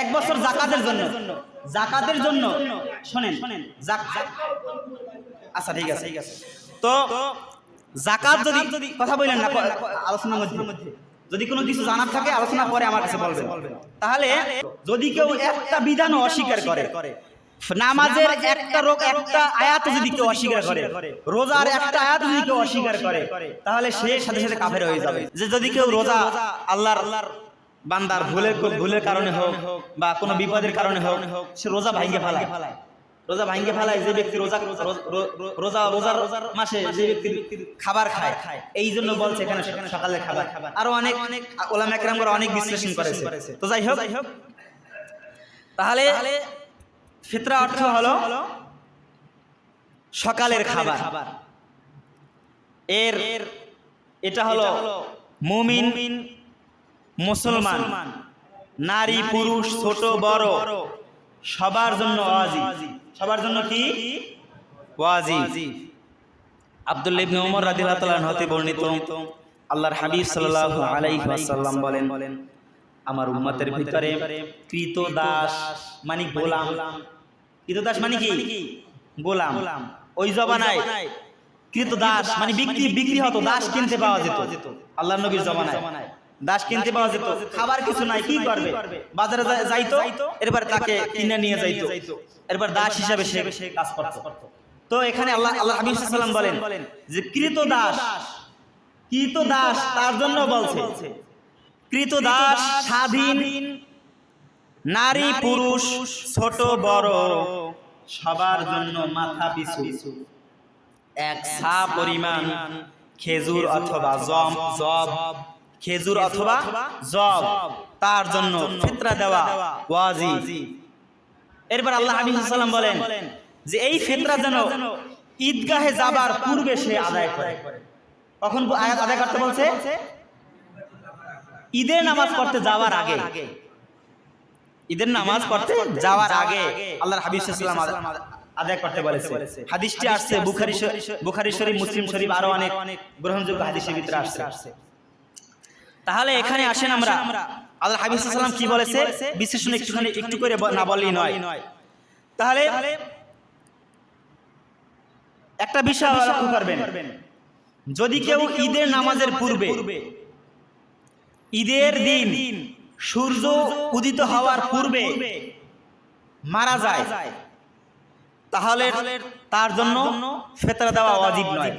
এক বছর যাকাতের জন্য শোনেন, আচ্ছা ঠিক আছে। তো যাকাত যদি কথা বললেন না আলোচনার মধ্যে, যদি কোনো কিছু জানার থাকে আলোচনা পরে আমার কাছে বলবেন। তাহলে যদি কেউ একটা বিধান অস্বীকার করে, নামাজের একটা আয়াত যদি কেউ অস্বীকার করে, রোজার একটা আয়াত যদি কেউ অস্বীকার করে, তাহলে সে সাথে সাথে কাফের হয়ে যাবে। যে যদি কেউ রোজা আল্লাহর বান্দার ভুলের কারণে হোক বা কোনো বিপদের কারণে হোক, সে রোজা ভাঙ্গে ফেলায়। যে ব্যক্তি রোজার মাসে যে ব্যক্তির খাবার খায়, এই জন্য বলছে এখানে সকালের খাবার। আরো অনেক ওলামা কেরামরা অনেক বিশ্লেষণ করেছে। তো যাই হোক, তাহলে ফিতরা অর্থ হলো সকালের খাবার। এটা হলো মুমিন মুসলমান, নারী পুরুষ ছোট বড় সবার জন্য ওয়াজিব। সবার জন্য কি ওয়াজিব? আব্দুল্লাহ ইবনে ওমর রাদিয়াল্লাহু তাআলা হতে বর্ণিত, আল্লাহর হাবিব সাল্লাল্লাহু আলাইহি ওয়াসাল্লাম বলেন, আমার উম্মতের ভিতরে কৃতদাস মানে গোলাম, কৃতদাস মানে কি গোলাম। ওই জমানায় কৃতদাস মানে বিক্রি হতো, দাস কিনতে পাওয়া যেত। আল্লাহর নবীর জমানায় দাস কিনতে পাওয়া যেত। খাবার কিছু নাই, কি করবে? বাজারে যাইতো, এরপর তাকে কিনে নিয়ে যাইতো, এরপর দাস হিসাবে সে কাজ করত। তো এখানে আল্লাহ হাবিব সাল্লাল্লাহু আলাইহি ওয়াসাল্লাম বলেন যে কৃতদাস তার জন্য বলছে, কৃতদাস স্বাধীন নারী পুরুষ ছোট বড় সবার জন্য মাথা পিছু এক সা পরিমাণ খেজুর অথবা জব তার জন্য ফিতরা দেওয়া ওয়াজিব। এরপর আল্লাহ হাবিব সাল্লাল্লাহু আলাইহি ওয়াসাল্লাম বলেন যে এই ফিতরা যেন ঈদগাহে যাবার পূর্বে সে আদায় করে। কখন আদায় করতে বলছে? ঈদের নামাজ পড়তে যাওয়ার আগে। ঈদের নামাজ পড়তে যাওয়ার আগে আল্লাহর হাবিব সাল্লাল্লাহু আলাইহি ওয়াসাল্লাম আদায় করতে বলেছে। হাদিসটি আসছে বুখারী শরীফ, মুসলিম শরীফ, আরো অনেক গ্রহণযোগ্য হাদিসের ভিতরে আসছে। তাহলে এখানে আসেন আমরা আল্লাহর হাবিব সাল্লাল্লাহু আলাইহি ওয়াসাল্লাম কি বলেছে বিশ্লেষণ একটু করে না বললেই নয়। তাহলে একটা বিষয় লক্ষ্য করবেন, যদি কেউ ঈদের নামাজের পূর্বে, ঈদের দিন সূর্য উদিত হওয়ার পূর্বে মারা যায়, তাহলে তার জন্য ফিতরা দেওয়া ওয়াজিব নয়।